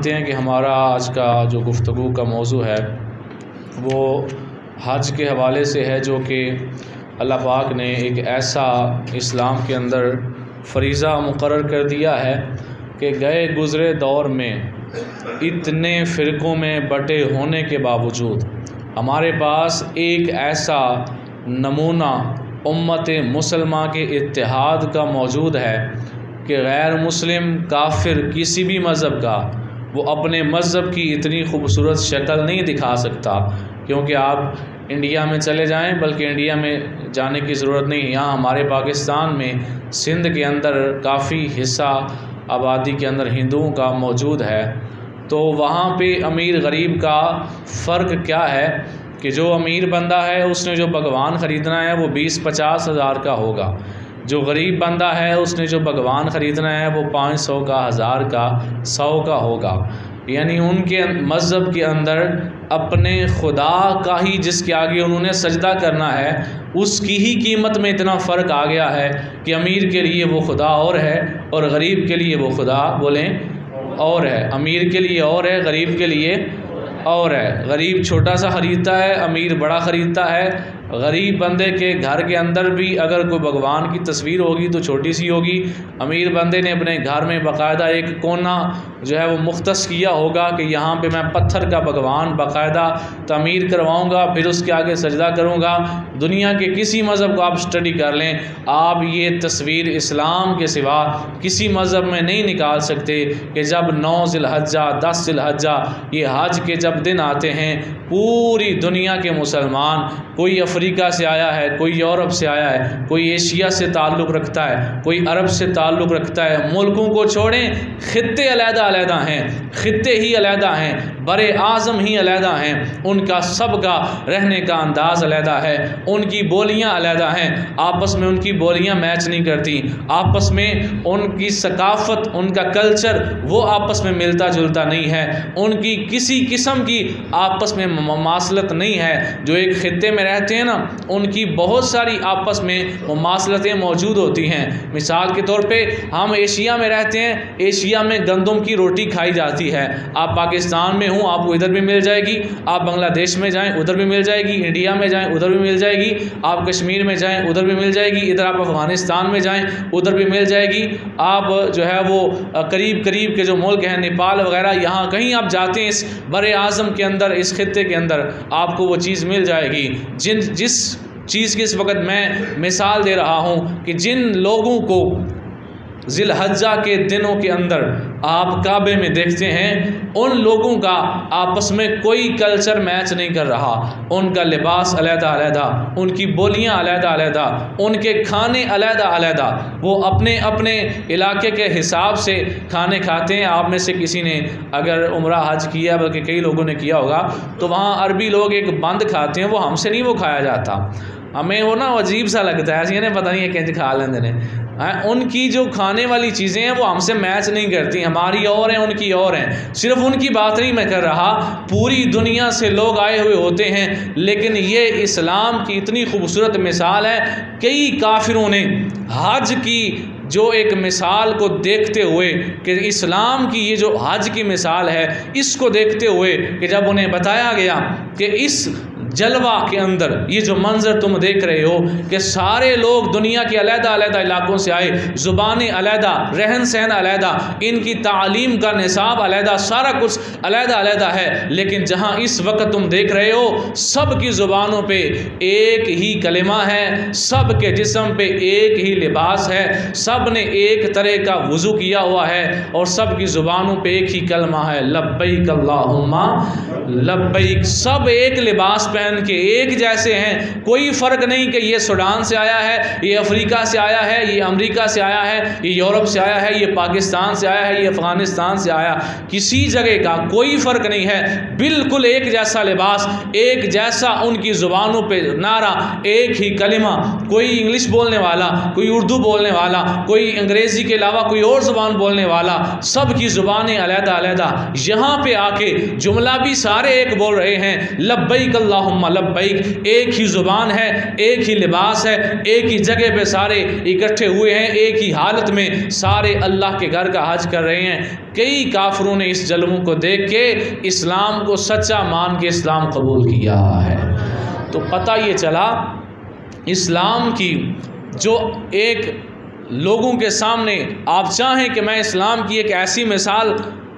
जानते हैं कि हमारा आज का जो गुफ्तगू का मौजू है वो हज के हवाले से है, जो कि अल्लाह पाक ने एक ऐसा इस्लाम के अंदर फ़रीज़ा मुकर्रर कर दिया है कि गए गुज़रे दौर में इतने फ़िरक़ों में बटे होने के बावजूद हमारे पास एक ऐसा नमूना उम्मत मुसलमा के इत्तेहाद का मौजूद है कि गैर मुस्लिम काफिर किसी भी मज़हब का वो अपने मज़हब की इतनी खूबसूरत शक्ल नहीं दिखा सकता। क्योंकि आप इंडिया में चले जाएं, बल्कि इंडिया में जाने की ज़रूरत नहीं, यहाँ हमारे पाकिस्तान में सिंध के अंदर काफ़ी हिस्सा आबादी के अंदर हिंदुओं का मौजूद है। तो वहाँ पे अमीर गरीब का फ़र्क क्या है कि जो अमीर बंदा है उसने जो भगवान ख़रीदना है वो 20-50 हज़ार का होगा, जो गरीब बंदा है उसने जो भगवान ख़रीदना है वो 500 का, 1000 का, 100 का होगा। यानी उनके मज़हब के अंदर अपने खुदा का ही जिसके आगे उन्होंने सजदा करना है उसकी ही कीमत में इतना फ़र्क आ गया है कि अमीर के लिए वो खुदा और है और गरीब के लिए वो खुदा बोलें और है। अमीर के लिए और है, गरीब के लिए और है। गरीब छोटा सा ख़रीदता है, अमीर बड़ा ख़रीदता है। गरीब बंदे के घर के अंदर भी अगर कोई भगवान की तस्वीर होगी तो छोटी सी होगी। अमीर बंदे ने अपने घर में बाकायदा एक कोना जो है वो मुख्तस किया होगा कि यहाँ पे मैं पत्थर का भगवान बाकायदा तमीर करवाऊँगा, फिर उसके आगे सजदा करूँगा। दुनिया के किसी मज़हब को आप स्टडी कर लें, आप ये तस्वीर इस्लाम के सिवा किसी मज़हब में नहीं निकाल सकते कि जब 9 ज़िलहज्जा 10 ज़िलहज्जा ये हज के जब दिन आते हैं, पूरी दुनिया के मुसलमान, कोई अफ्रीका से आया है, कोई यूरोप से आया है, कोई एशिया से ताल्लुक़ रखता है, कोई अरब से ताल्लुक़ रखता है, मुल्कों को छोड़ें, ख़ित्ते अलहदा हैं, ख़ित्ते ही अलहदा हैं, बरे आज़म ही अलहदा हैं, उनका सबका रहने का अंदाज़ अलहदा है, उनकी बोलियां अलहदा हैं, आपस में उनकी बोलियां मैच नहीं करती, आपस में उनकी सकाफ़त, उनका कल्चर वो आपस में मिलता जुलता नहीं है, उनकी किसी किस्म की आपस में ममासलत नहीं है। जो एक ख़ित्ते में रहते हैं ना, उनकी बहुत सारी आपस में मुमासलतें मौजूद होती हैं। मिसाल के तौर पे हम एशिया में रहते हैं, एशिया में गंदम की रोटी खाई जाती है। आप पाकिस्तान में हूँ, आपको इधर भी मिल जाएगी, आप बांग्लादेश में जाएं उधर भी मिल जाएगी, इंडिया में जाएं उधर भी मिल जाएगी, आप कश्मीर में जाएं उधर भी मिल जाएगी, इधर आप अफ़गानिस्तान में जाएं उधर भी मिल जाएगी, आप जो है वो करीब करीब के जो मुल्क हैं नेपाल वगैरह, यहाँ कहीं आप जाते हैं इस बरे आज़म के अंदर, इस ख़ित्ते के अंदर आपको वो चीज़ मिल जाएगी। जिस चीज़ की इस वक्त मैं मिसाल दे रहा हूँ कि जिन लोगों को ज़िलहज्जा के दिनों के अंदर आप काबे में देखते हैं, उन लोगों का आपस में कोई कल्चर मैच नहीं कर रहा। उनका लिबास अलहदा अलहदा, उनकी बोलियां अलहदा अलहदा, उनके खाने अलहदा अलहदा, वो अपने अपने इलाके के हिसाब से खाने खाते हैं। आप में से किसी ने अगर उम्रा हज किया, बल्कि कई लोगों ने किया होगा, तो वहाँ अरबी लोग एक बंद खाते हैं, वो हमसे नहीं वो खाया जाता, हमें वो ना अजीब सा लगता है, ऐसे पता नहीं है किंज खा लेंगे ने। उनकी जो खाने वाली चीज़ें हैं वो हमसे मैच नहीं करती, हमारी और हैं उनकी और हैं। सिर्फ उनकी बात नहीं मैं कर रहा, पूरी दुनिया से लोग आए हुए होते हैं, लेकिन ये इस्लाम की इतनी खूबसूरत मिसाल है। कई काफिरों ने हज की जो एक मिसाल को देखते हुए कि इस्लाम की ये जो हज की मिसाल है, इसको देखते हुए कि जब उन्हें बताया गया कि इस जलवा के अंदर ये जो मंजर तुम देख रहे हो कि सारे लोग दुनिया के अलहदा अलहदा इलाकों से आए, ज़ुबानें अलहदा, रहन सहन अलहदा, इनकी तालीम का निसाब अलहदा, सारा कुछ अलहदा अलहदा है, लेकिन जहाँ इस वक्त तुम देख रहे हो सब की ज़ुबानों पे एक ही कलिमा है, सब के जिस्म पे एक ही लिबास है, सब ने एक तरह का वज़ू किया हुआ है और सब की ज़ुबानों पे एक ही कलमा है, लब्बैक अल्लाहुम्मा लब्बैक। सब एक लिबास पहन के एक जैसे हैं, कोई फ़र्क नहीं कि ये सूडान से आया है, ये अफ्रीका से आया है, ये अमेरिका से आया है, ये यूरोप से आया है, ये पाकिस्तान से आया है, ये अफ़गानिस्तान से आया, किसी जगह का कोई फ़र्क नहीं है। बिल्कुल एक जैसा लिबास, एक जैसा उनकी ज़ुबानों पे नारा, एक ही कलिमा। कोई इंग्लिश बोलने वाला, कोई उर्दू बोलने वाला, कोई अंग्रेज़ी के अलावा कोई और ज़ुबान बोलने वाला, सब की ज़ुबानें अलहदा अलहदा। यहाँ पे आके जुमला भी सारे एक बोल रहे हैं, लब्बैक अल्लाहुम्मा अल्लाहुम्मा लब्बैक। एक ही ज़ुबान है, एक ही लिबास है, एक ही जगह पे सारे इकट्ठे हुए हैं, एक ही हालत में सारे अल्लाह के घर का हज कर रहे हैं। कई काफिरों ने इस जल्मों को देख के इस्लाम को सच्चा मान के इस्लाम कबूल किया है। तो पता ये चला इस्लाम की जो एक लोगों के सामने आप चाहें कि मैं इस्लाम की एक ऐसी मिसाल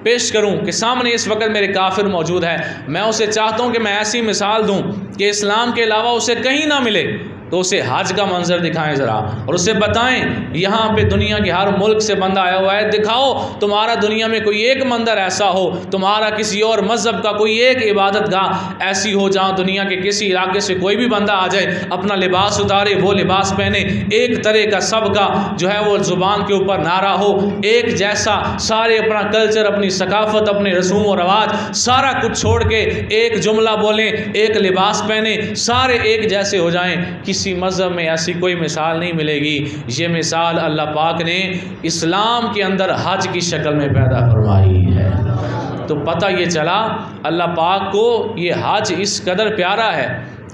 पेश करूं कि सामने इस वक्त मेरे काफिर मौजूद है, मैं उसे चाहता हूं कि मैं ऐसी मिसाल दूं कि इस्लाम के अलावा उसे कहीं ना मिले, तो उसे हज का मंजर दिखाएं ज़रा और उसे बताएं यहाँ पे दुनिया के हर मुल्क से बंदा आया हुआ है, दिखाओ तुम्हारा दुनिया में कोई एक मंदिर ऐसा हो, तुम्हारा किसी और मज़हब का कोई एक इबादत गाह ऐसी हो जहाँ दुनिया के किसी इलाके से कोई भी बंदा आ जाए, अपना लिबास उतारे, वो लिबास पहने, एक तरह का सबका जो है वो ज़ुबान के ऊपर नारा हो, एक जैसा, सारे अपना कल्चर, अपनी सकाफ़त, अपने रसूम व रवाज सारा कुछ छोड़ के एक जुमला बोलें, एक लिबास पहने, सारे एक जैसे हो जाएं। किसी मज़हब में ऐसी कोई मिसाल नहीं मिलेगी। ये मिसाल अल्लाह पाक ने इस्लाम के अंदर हज की शक्ल में पैदा फरमाई है। तो पता ये चला अल्लाह पाक को ये हज इस कदर प्यारा है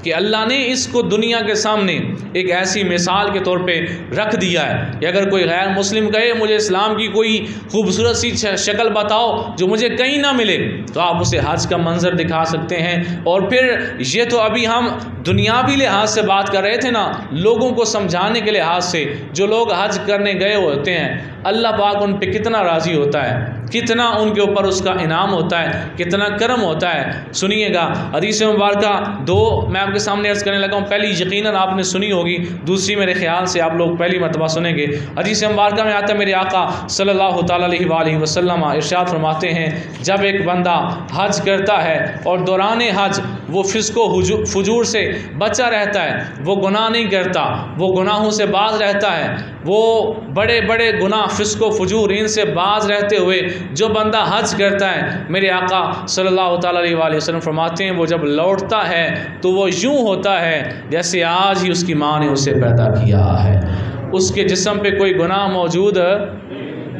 कि अल्लाह ने इसको दुनिया के सामने एक ऐसी मिसाल के तौर पे रख दिया है कि अगर कोई गैर मुस्लिम कहे मुझे इस्लाम की कोई खूबसूरत सी शक्ल बताओ जो मुझे कहीं ना मिले, तो आप उसे हज का मंजर दिखा सकते हैं। और फिर ये तो अभी हम दुनियावी लिहाज से बात कर रहे थे ना, लोगों को समझाने के लिहाज से, जो लोग हज करने गए होते हैं अल्लाह पाक उन पे कितना राज़ी होता है, कितना उनके ऊपर उसका इनाम होता है, कितना करम होता है। सुनिएगा हदीस मुबारका दो मैं आपके सामने अर्ज़ करने लगा हूँ। पहली यकीनन आपने सुनी होगी, दूसरी मेरे ख्याल से आप लोग पहली मरतबा सुनेंगे। हदीस मुबारका में आता है मेरे आका सल्लल्लाहु अलैहि वसल्लम इरशाद फरमाते हैं, जब एक बंदा हज करता है और दौरान हज वो फिस्को फुजूर से बचा रहता है, वो गुनाह नहीं करता, वो गुनाहों से बाज रहता है, वो बड़े बड़े गुनाह फिस्को फुजूर इनसे बाज रहते हुए जो बंदा हज करता है, मेरे आका सल्लल्लाहु अलैहि वसल्लम फरमाते हैं वो जब लौटता है तो वो यूँ होता है जैसे आज ही उसकी माँ ने उसे पैदा किया है, उसके जिस्म पे कोई गुनाह मौजूद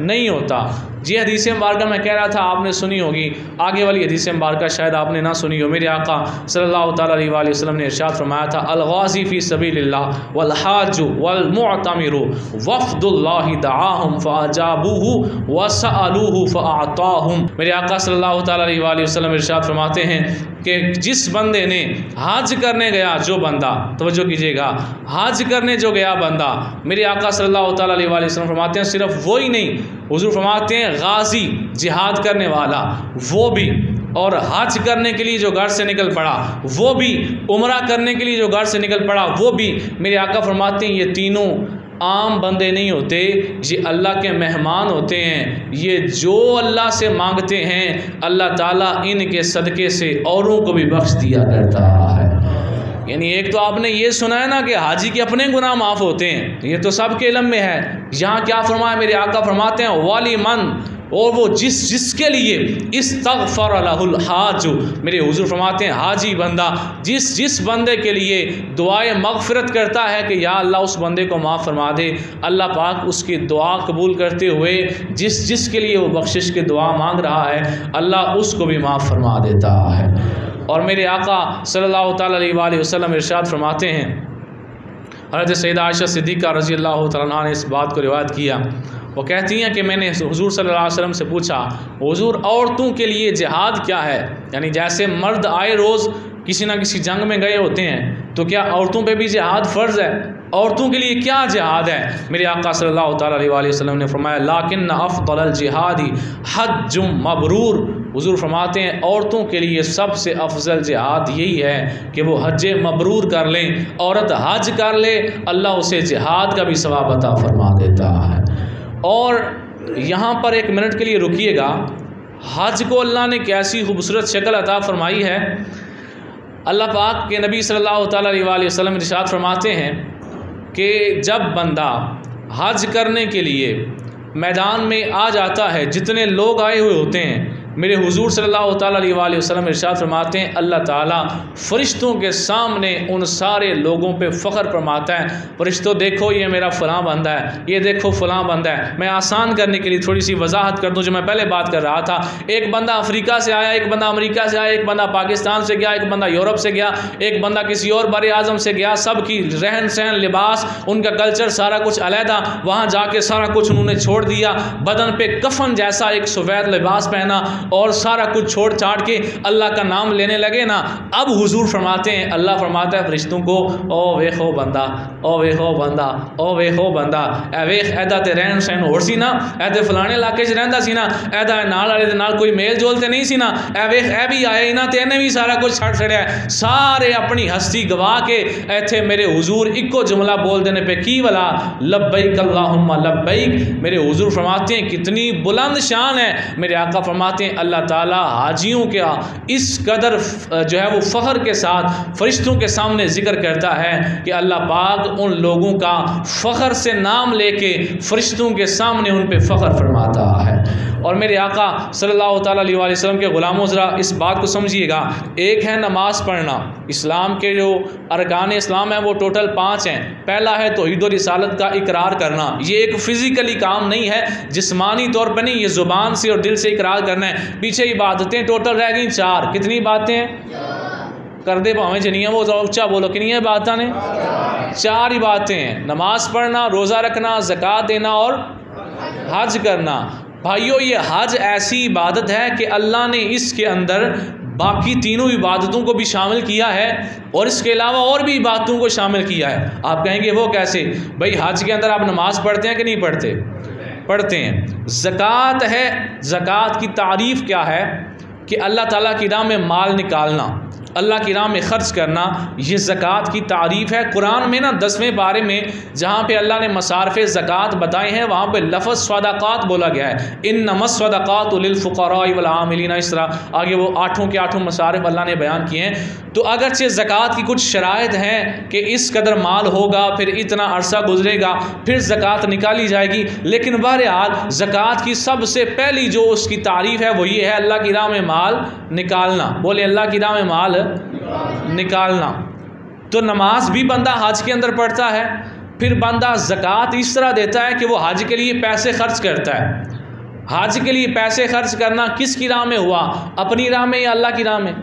नहीं होता। जी हदीस मुबारका मैं कह रहा था आपने सुनी होगी, आगे वाली हदीस मुबारका शायद आपने ना सुनी हो। मेरे आका सल्लल्लाहु अलैहि वसल्लम ने इरशाद फरमाया था, अल-गाज़ी फ़ी सबीलिल्लाह वल हाज्जु वल मुअतमिरु वफ़्दुल्लाहि दआहुम फ़अजाबूहु व सअलूहु फ़अताहुम। मेरे आका सल्लल्लाहु अलैहि वसल्लम इरशाद फरमाते हैं कि जिस बंदे ने हज करने गया, जो बंदा, तवज्जो कीजिएगा, हज करने जो गया बंदा, मेरे आका सल्लल्लाहु अलैहि वसल्लम फरमाते हैं सिर्फ वो ही नहीं, हुज़ूर फरमाते हैं गाजी जिहाद करने वाला वो भी, और हज करने के लिए जो घर से निकल पड़ा वो भी, उम्रा करने के लिए जो घर से निकल पड़ा वो भी। मेरे आका फरमाते हैं ये तीनों आम बंदे नहीं होते, ये अल्लाह के मेहमान होते हैं। ये जो अल्लाह से मांगते हैं अल्लाह ताला इनके सदक़े से औरों को भी बख्श दिया करता है। यानी एक तो आपने ये सुना है ना कि हाजी के अपने गुनाह माफ़ होते हैं, ये तो सबके इल्म में है। यहाँ क्या फरमाया मेरे आका फरमाते हैं वाली मन, और वो जिसके लिए इस्तग़फ़र लहुल हाज, मेरे हुज़ूर फरमाते हैं हाजी बंदा जिस बंदे के लिए दुआए मग़फ़िरत करता है कि या अल्लाह उस बंदे को माफ़ फरमा दे, अल्लाह पाक उसकी दुआ कबूल करते हुए जिसके लिए वो बख्शिश की दुआ मांग रहा है अल्लाह उसको भी माफ़ फरमा देता है। और मेरे आका सल्लल्लाहु अलैहि वसल्लम इरशाद फरमाते हैं, हज़रत सैयदा आयशा सिद्दीक़ा रज़ी अल्लाह तआला अन्हा ने इस बात को रिवायत किया, वो कहती हैं कि मैंने हुज़ूर सल्लल्लाहु अलैहि वसल्लम से पूछा, हुज़ूर औरतों के लिए जिहाद क्या है? यानी जैसे मर्द आए रोज़ किसी ना किसी जंग में गए होते हैं, तो क्या औरतों पे भी जिहाद फ़र्ज़ है? औरतों के लिए क्या जिहाद है? मेरे आका सल्लल्लाहु अलैहि वसल्लम ने फरमाया लाकिन अफ़ज़ल जिहादी हज्जुम मबरूर। हुज़ूर फरमाते हैं औरतों के लिए सबसे अफजल जिहाद यही है कि वो हज मबरूर कर लें। औरत हज कर ले, अल्लाह उसे जिहाद का भी सवाब अता फरमा देता है। और यहाँ पर एक मिनट के लिए रुकिएगा, हज को अल्लाह ने कैसी खूबसूरत शक्ल अता फरमाई है। अल्लाह पाक के नबी सल्लल्लाहु अलैहि वसल्लम इरशाद फरमाते हैं कि जब बंदा हज करने के लिए मैदान में आ जाता है, जितने लोग आए हुए होते हैं मेरे हुजूर सल्लल्लाहु अलैहि वसल्लम इरशाद फरमाते हैं, अल्लाह ताला फ़रिश्तों के सामने उन सारे लोगों पे फ़ख्र फरमाता है, फ़रिश्तों देखो ये मेरा फ़लाँ बंदा है, ये देखो फ़लाँ बंदा है। मैं आसान करने के लिए थोड़ी सी वजाहत कर दूँ, जो मैं पहले बात कर रहा था। एक बंदा अफ्रीका से आया, एक बंदा अमेरिका से आया, एक बंदा पाकिस्तान से गया, एक बंदा यूरोप से गया, एक बंदा किसी और बड़े आज़म से गया। सब की रहन सहन, लिबास, उनका कल्चर सारा कुछ अलहदा। वहाँ जाके सारा कुछ उन्होंने छोड़ दिया, बदन पे कफन जैसा एक सफ़ेद लिबास पहना और सारा कुछ छोड़ छाड़ के अल्लाह का नाम लेने लगे ना। अब हुजूर फरमाते हैं, अल्लाह फरमाता है फरिश्तों को, ओ वेखो बंदा, ओ वेखो बंदा, ओ वेखो बंदा, ए वेख ऐदा ते रहन सहन होर सी ना, ऐदे फलाने इलाके च रहिंदा सी ना, ऐदा नाल वाले दे नाल कोई मेल जोल ते नहीं सी ना, ए वेख ए भी आए ना ते इन्हें भी सारा कुछ छड़ छड़िया। सारे अपनी हस्ती गवा के इत्थे मेरे हुजूर इको जुमला बोल देने पे की वाला, लब्बैक अल्लाहुम्मा लब्बैक। मेरे हुजूर फरमाते हैं कितनी बुलंद शान है। मेरे आका फरमाते हैं अल्लाह ताला हाजियों का इस कदर जो है वो फ़ख्र के साथ फरिश्तों के सामने ज़िक्र करता है कि अल्लाह पाक उन लोगों का फ़ख्र से नाम लेके फरिश्तों के सामने उन पे फ़ख्र फरमाता है। और मेरे आका सल्लल्लाहु अलैहि वसल्लम के ग़ुलामों ज़रा इस बात को समझिएगा। एक है नमाज़ पढ़ना। इस्लाम के जो अरकान इस्लाम है वो टोटल 5 हैं। पहला है तौहीद और रिसालत का इकरार करना। ये एक फ़िज़िकली काम नहीं है, जिस्मानी तौर पर नहीं, ये ज़ुबान से और दिल से इकरार करना है। पीछे इबादतें टोटल रह गई 4। कितनी बातें हैं? कर दे भावें जनिया वो ऊँचा बोलो, कितनी है बातें ने? 4 ही बातें हैं। नमाज़ पढ़ना, रोज़ा रखना, ज़कात देना और हज करना। भाइयों ये हज ऐसी इबादत है कि अल्लाह ने इसके अंदर बाकी तीनों इबादतों को भी शामिल किया है और इसके अलावा और भी इबादतों को शामिल किया है। आप कहेंगे वो कैसे? भाई हज के अंदर आप नमाज़ पढ़ते हैं कि नहीं पढ़ते? पढ़ते हैं। ज़कात है, ज़कात की तारीफ़ क्या है कि अल्लाह ताला की राह में माल निकालना, अल्लाह की राह में ख़र्च करना, ये ज़कात की तारीफ़ है। कुरान में ना 10वें बारे में जहाँ पे अल्लाह ने मसारफ़ ज़कात बताए हैं वहाँ पे लफ़्ज़ सदक़ात बोला गया है, इन्नमस सदक़ातु लिल फ़ुक़राइ वल आमिलीना। इस तरह आगे वो 8 के 8 मसारफ़ अल्लाह ने बयान किए हैं। तो अगरचे ज़कात की कुछ शराइत हैं कि इस कदर माल होगा, फिर इतना अरसा गुजरेगा, फिर ज़कात निकाली जाएगी, लेकिन बहरहाल ज़कात की सबसे पहली जो उसकी तारीफ़ है वो ये है अल्लाह की राह में माल निकालना। बोले अल्लाह की राह में माल निकालना। तो नमाज भी बंदा हज के अंदर पढ़ता है, फिर बंदा ज़कात इस तरह देता है कि वो हज के लिए पैसे खर्च करता है। हज के लिए पैसे खर्च करना किसकी राह में हुआ? अपनी राह में या अल्लाह की राह में?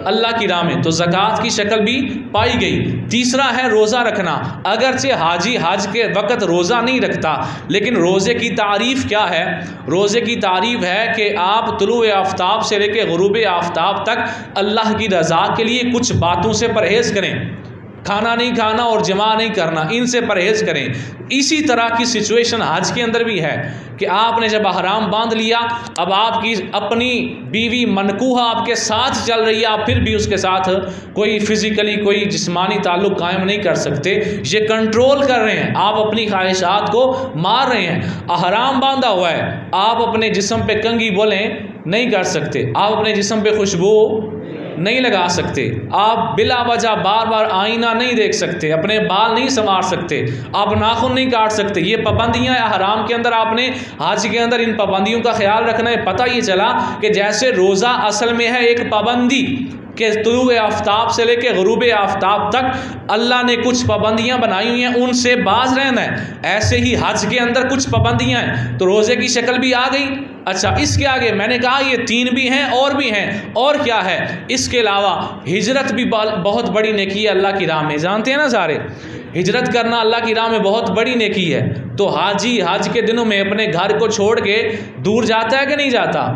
अल्लाह की राह में। तो ज़कात की शक्ल भी पाई गई। तीसरा है रोज़ा रखना। अगरचे हाजी हज के वक़्त रोज़ा नहीं रखता, लेकिन रोज़े की तारीफ़ क्या है? रोज़े की तारीफ़ है कि आप तुलूए आफ्ताब से लेकर ग़ुरूब आफ्ताब तक अल्लाह की रज़ा के लिए कुछ बातों से परहेज़ करें। खाना नहीं खाना और जमा नहीं करना, इनसे परहेज़ करें। इसी तरह की सिचुएशन हज के अंदर भी है कि आपने जब अहराम बांध लिया, अब आपकी अपनी बीवी मनकूहा आपके साथ चल रही है, आप फिर भी उसके साथ कोई फिज़िकली कोई जिस्मानी ताल्लुक़ कायम नहीं कर सकते। ये कंट्रोल कर रहे हैं, आप अपनी ख्वाहिशात को मार रहे हैं। अहराम बांधा हुआ है, आप अपने जिस्म पे कंघी बोलें नहीं कर सकते, आप अपने जिस्म पे खुशबू नहीं लगा सकते, आप बिला वजह बार बार आईना नहीं देख सकते, अपने बाल नहीं संवार सकते, आप नाखून नहीं काट सकते। ये पाबंदियाँ हराम के अंदर आपने हज के अंदर इन पाबंदियों का ख्याल रखना है। पता ये चला कि जैसे रोज़ा असल में है एक पाबंदी कि तुलूए आफ्ताब से लेकर ग़ुरूब आफ्ताब तक अल्लाह ने कुछ पाबंदियाँ बनाई हुई हैं, उनसे बाज रहना है। ऐसे ही हज के अंदर कुछ पाबंदियाँ हैं, तो रोज़े की शक्ल भी आ गई। अच्छा, इसके आगे मैंने कहा ये 3 भी हैं और भी हैं, और क्या है? इसके अलावा हिजरत भी बहुत बड़ी नेकी है अल्लाह की राह में। जानते हैं ना सारे, हिजरत करना अल्लाह की राह में बहुत बड़ी नेकी है। तो हाजी हज के दिनों में अपने घर को छोड़ के दूर जाता है कि नहीं जाता?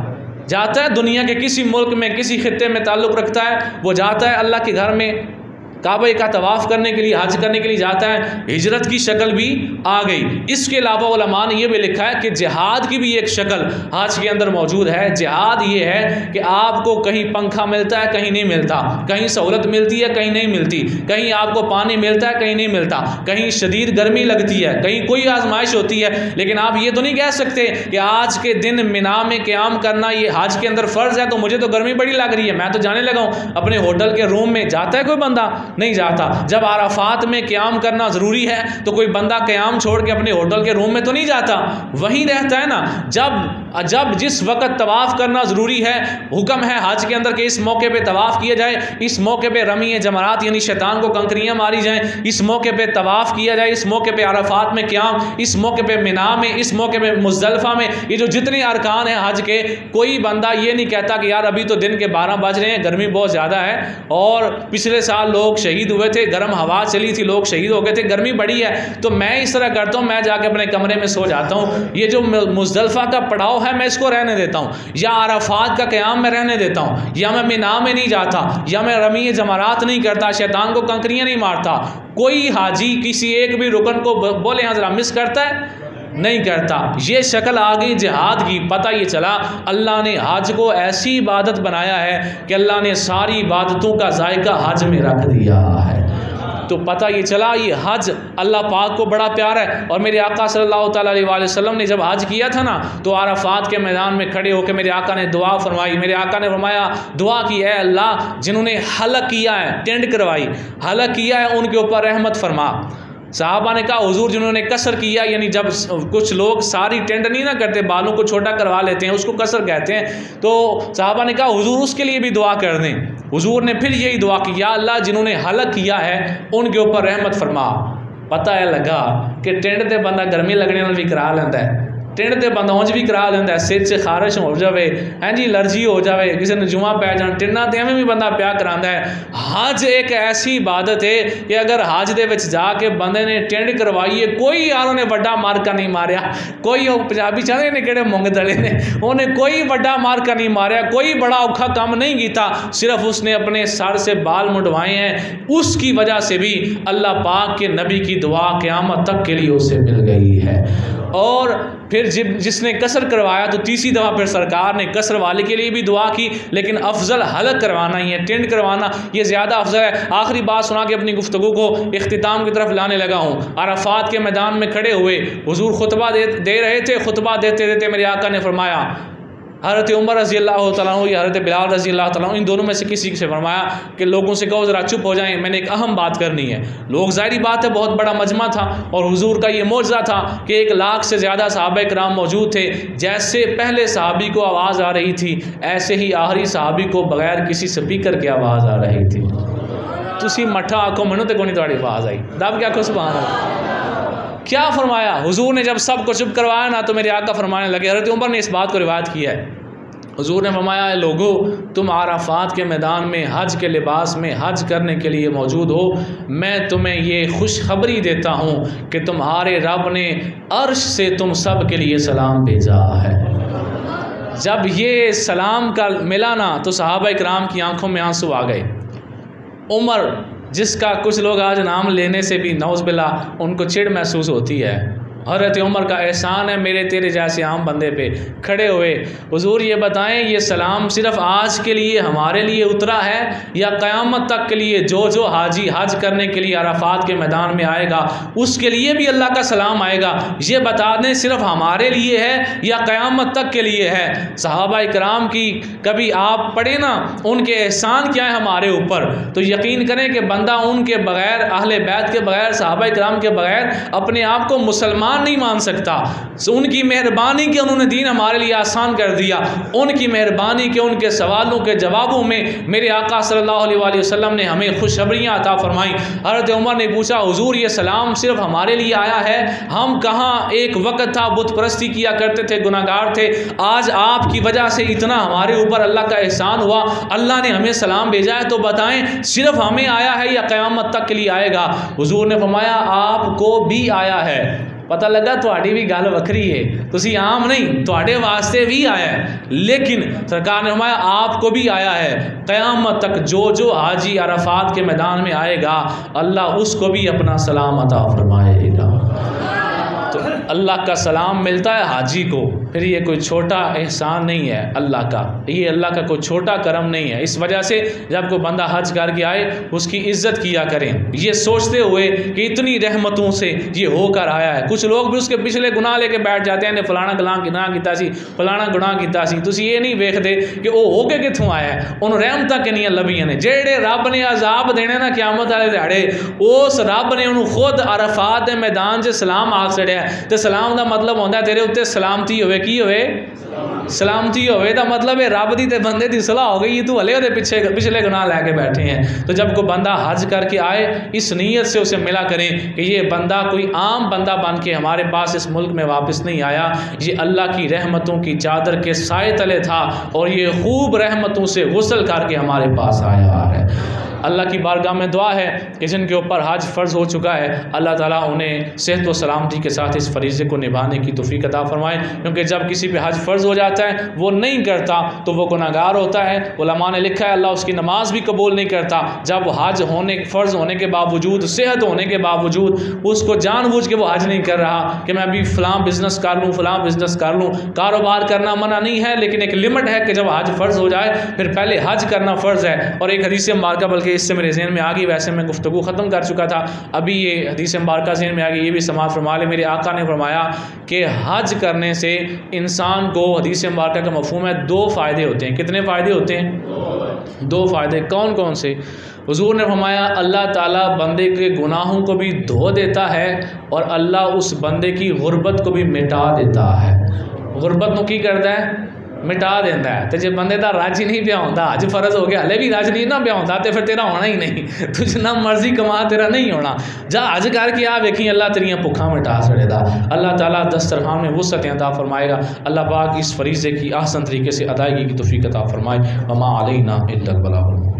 जाता है। दुनिया के किसी मुल्क में किसी खित्ते में ताल्लुक़ रखता है, वो जाता है अल्लाह के घर में काबे का तवाफ़ करने के लिए, हज करने के लिए जाता है। हिजरत की शक्ल भी आ गई। इसके अलावा उलमा ने यह भी लिखा है कि जिहाद की भी एक शक्ल हज के अंदर मौजूद है। जिहाद ये है कि आपको कहीं पंखा मिलता है, कहीं नहीं मिलता, कहीं सहूलत मिलती है, कहीं नहीं मिलती, कहीं आपको पानी मिलता है, कहीं नहीं मिलता, कहीं शदीद गर्मी लगती है, कहीं कोई आजमाइश होती है। लेकिन आप ये तो नहीं कह सकते कि आज के दिन मिना में क़याम करना ये हज के अंदर फ़र्ज़ है, तो मुझे तो गर्मी बड़ी लग रही है, मैं तो जाने लगा हूँ अपने होटल के रूम में। जाता है कोई बंदा? नहीं जाता। जब आराफात में क़याम करना ज़रूरी है तो कोई बंदा क़याम छोड़ के अपने होटल के रूम में तो नहीं जाता, वहीं रहता है ना। जब जब जिस वक़्त तवाफ़ करना ज़रूरी है, हुक्म है हज के अंदर कि इस मौके पे तवाफ़ किया जाए, इस मौके पे रमी जमरात यानी शैतान को कंकरियाँ मारी जाएँ, इस मौके पे तवाफ़ किया जाए, इस मौके पे अरफात में क़याम, इस मौके पे मिना में, इस मौके पे मुज़दलिफ़ा में, ये जो जितने अरकान हैं हज के, कोई बंदा ये नहीं कहता कि यार अभी तो दिन के 12 बज रहे हैं, गर्मी बहुत ज़्यादा है और पिछले साल लोग शहीद हुए थे, गर्म हवा चली थी, लोग शहीद हो गए थे, गर्मी बड़ी है, तो मैं इस तरह करता हूँ, मैं जाके अपने कमरे में सो जाता हूँ, ये जो मुज़दलिफ़ा का पड़ाव है मैं इसको रहने देता हूँ, या अरफात का क़याम मैं रहने देता हूँ, या मैं मिना में नहीं जाता, या मैं रमी जमरात नहीं करता, शैतान को कंकरियाँ नहीं मारता। कोई हाजी किसी एक भी रुकन को बोले हाँ जरा मिस करता है? नहीं करता। ये शक्ल आ गई जिहाद की। पता ये चला अल्लाह ने हज को ऐसी इबादत बनाया है कि अल्लाह ने सारी इबादतों का जायका हज में रख दिया है। तो पता ये चला ये हज अल्लाह पाक को बड़ा प्यार है। और मेरे आका सल्लल्लाहु अलैहि वसल्लम ने जब हज किया था ना, तो अरफात के मैदान में खड़े होकर मेरे आका ने दुआ फरमाई। मेरे आका ने फरमाया, दुआ की है अल्लाह जिन्होंने हलक किया है, टेंड करवाई, हलक किया है, उनके ऊपर रहमत फरमा। साहबा ने कहा हुजूर जिन्होंने कसर किया, यानी जब कुछ लोग सारी टेंड नहीं ना करते, बालों को छोटा करवा लेते हैं, उसको कसर कहते हैं। तो साहबा ने कहा हुजूर उसके लिए भी दुआ कर दें। हुजूर ने फिर यही दुआ की, या अल्लाह जिन्होंने हलक किया है उनके ऊपर रहमत फरमा। पता है लगा कि टेंड ते बंदा गर्मी लगने वाल भी करा लेंदा है, टेंड ते बंदा उंज भी करा लेंदा है, सिर से खारिश हो जाए, हैं जी एलर्जी हो जाए, किसी ने जुआ पै जाए, टिन्ना ते एवें भी बंदा प्या करांदा है। हज एक ऐसी इबादत है कि अगर हज दे विच जाके बंदे ने टेंड करवाई है, कोई यार उन्हें बड़ा मार्का नहीं मारिया, कोई पंजाबी चाहते ने किहड़े मुंग दले ने, उन्हें कोई बड़ा मार्का नहीं मारिया, कोई बड़ा औखा काम नहीं किया, सिर्फ उसने अपने सर से बाल मुंडवाए हैं। उसकी वजह से भी अल्लाह पाक के नबी की दुआ क़यामत तक के लिए उसे मिल गई है। और फिर जिसने कसर करवाया तो तीसरी दफ़ा फिर सरकार ने कसर वाले के लिए भी दुआ की, लेकिन अफजल हलक करवाना ही है, टेंड करवाना ये ज़्यादा अफजल है। आखिरी बात सुना के अपनी गुफ्तगू को इख्तिताम की तरफ लाने लगा हूँ। अरफात के मैदान में खड़े हुए हुजूर खुतबा दे रहे थे। खुतबा देते देते मेरे आका ने फरमाया, हज़रत उमर रज़ी अल्लाह तआला अन्हु या हज़रत बिलाल रज़ी अल्लाह तआला अन्हु, इन दोनों में से किसी से फरमाया कि लोगों से कहो ज़रा चुप हो जाएं, मैंने एक अहम बात करनी है। लोग ज़ाहिरी बात है बहुत बड़ा मजमा था और हुजूर का ये मौजज़ा था कि 1 लाख से ज़्यादा सहाबा किराम मौजूद थे। जैसे पहले सहाबी को आवाज़ आ रही थी, ऐसे ही आखिरी सहाबी को बगैर किसी स्पीकर की आवाज़ आ रही थी। तुसी मठा आखो मैनू तो कोई थोड़ी आवाज़ आई, दब क्या आखो सुभान अल्लाह। क्या फरमाया हुजूर ने जब सबको चुप करवाया ना, तो मेरे आका फरमाने लगे, हज़रत उमर ने इस बात को रिवायत किया है, हुजूर ने फरमाया लोगो तुम अराफात के मैदान में हज के लिबास में हज करने के लिए मौजूद हो, मैं तुम्हें ये खुशखबरी देता हूँ कि तुम्हारे रब ने अर्श से तुम सब के लिए सलाम भेजा है। जब ये सलाम का मिला ना, तो सहाबा इकराम की आंखों में आंसू आ गए। उमर जिसका कुछ लोग आज नाम लेने से भी नौज़ बिल्ला उनको चिढ़ महसूस होती है, हज़रत उमर का एहसान है मेरे तेरे जैसे आम बंदे पे। खड़े हुए, हुजूर ये बताएं ये सलाम सिर्फ आज के लिए हमारे लिए उतरा है या क़यामत तक के लिए जो जो हाजी हज करने के लिए अरफात के मैदान में आएगा उसके लिए भी अल्लाह का सलाम आएगा? ये बता दें सिर्फ हमारे लिए है या क़यामत तक के लिए है? सहाबा इकराम की कभी आप पढ़े ना उनके एहसान क्या है हमारे ऊपर, तो यकीन करें कि बंदा उनके बग़ैर, अहले बैत के बग़ैर, सहाबा इकराम के बग़ैर अपने आप को मुसलमान नहीं मान सकता। उनकी मेहरबानी के उन्होंने दीन हमारे लिए आसान कर दिया, उनकी मेहरबानी के उनके सवालों के जवाबों में मेरे आका सल्लल्लाहु अलैहि वसल्लम ने हमें खुशखबरियाँ अता फरमाई। हज़रत उमर ने पूछा हुजूर ये सलाम सिर्फ हमारे लिए आया है? हम कहाँ एक वक्त था बुत परस्ती किया करते थे, गुनाहगार थे, आज आपकी वजह से इतना हमारे ऊपर अल्लाह का एहसान हुआ, अल्लाह ने हमें सलाम भेजा है, तो बताएं सिर्फ हमें आया है या क़यामत तक के लिए आएगा? हुजूर ने फरमाया आपको भी आया है। पता लगा थोड़ी भी गल वखरी है, तुसी आम नहीं, थोड़े वास्ते भी आया है, लेकिन सरकार ने फरमाया आपको भी आया है। क़यामत तक जो जो हाजी अरफात के मैदान में आएगा अल्लाह उसको भी अपना सलाम अता फरमाएगा। तो अल्लाह का सलाम मिलता है हाजी को, फिर ये कोई छोटा एहसान नहीं है अल्लाह का, ये अल्लाह का कोई छोटा करम नहीं है। इस वजह से जब कोई बंदा हज करके आए उसकी इज़्ज़त किया करें, ये सोचते हुए कि इतनी रहमतों से ये होकर आया है। कुछ लोग भी उसके पिछले गुनाह लेके बैठ जाते हैं, ने फलाना गुनाह किया सी, फलाना गुनाह किया सी, तुसी ये नहीं वेखते कि वो हो के कित्थों आया है, उन्होंने रहमत किनियां लभियां ने। जेड़े रब ने अजाब देने ना क़यामत वाले दिहाड़े, उस रब ने उन्होंने खुद अरफात के मैदान से सलाम आख छड़िया। तो सलाम का मतलब होता है तेरे उत्ते सलामती होवे, की होवे? सलामती होवे दा मतलब है रब दी ते बंदे दी सलाह हो गई, तू हले ओदे पीछे पिछले गुनाह लैके बैठे हैं। तो जब कोई बंदा हज करके आए, इस नीयत से उसे मिला करें कि ये बंदा कोई आम बंदा बन के हमारे पास इस मुल्क में वापस नहीं आया, ये अल्लाह की रहमतों की चादर के साए तले था और ये खूब रहमतों से गुस्ल करके हमारे पास आया है। अल्लाह की बारगाह में दुआ है कि जिनके ऊपर हज फ़र्ज़ हो चुका है, अल्लाह ताला उन्हें सेहत व सलामती के साथ इस फ़रीज़े को निभाने की तौफ़ीक़ अता फ़रमाए। क्योंकि जब किसी पे हज फ़र्ज़ हो जाता है वो नहीं करता तो वो गुनहगार होता है। उलमा ने लिखा है अल्लाह उसकी नमाज भी कबूल नहीं करता। जब हज होने फ़र्ज़ होने के बावजूद, सेहत होने के बावजूद उसको जानबूझ के वो हज नहीं कर रहा कि मैं अभी फ़लाँ बिज़नेस कर लूँ, फ़लाँ बिज़नेस कर लूँ। कारोबार करना मना नहीं है, लेकिन एक लिमिट है कि जब हज फ़र्ज़ हो जाए फिर पहले हज करना फ़र्ज़ है। और एक हदीस मुबारका बल्कि इससे मेरे ज़हन में आ गई, वैसे मैं गुफ्तगू ख़त्म कर चुका था, अभी ये हदीस मुबारका ज़हन में आ गई, ये भी समाअत फरमा ले। मेरे आका ने फरमाया कि हज करने से इंसान को, हदीस मुबारका का मफ़हूम है, 2 फ़ायदे होते हैं। कितने फ़ायदे होते हैं? 2 फ़ायदे। कौन कौन से? हुज़ूर ने फरमाया अल्लाह ताला बंदे के गुनाहों को भी धो देता है और अल्लाह उस बंदे की गुर्बत को भी मिटा देता है। गुर्बत को की करता है? मिटा देता है। तो जो बंदे का रज ही नहीं पिया होता, अज फर्ज हो गया, हले भी रज नहीं ना पिया होता, तो फिर तेरा होना ही नहीं। तू जितना मर्जी कमा तेरा नहीं होना। जा हज करके आ, वेखी अल्लाह तेरियां भुखा मिटा छड़ेगा। अल्लाह ताला दस्तरखान में वुसअत अता फरमाएगा। अल्लाह पाक इस फरीज़े की आसान तरीके से अदायगी की तौफीक अता फरमाए। वमा अलैना इल्लल बलागुल।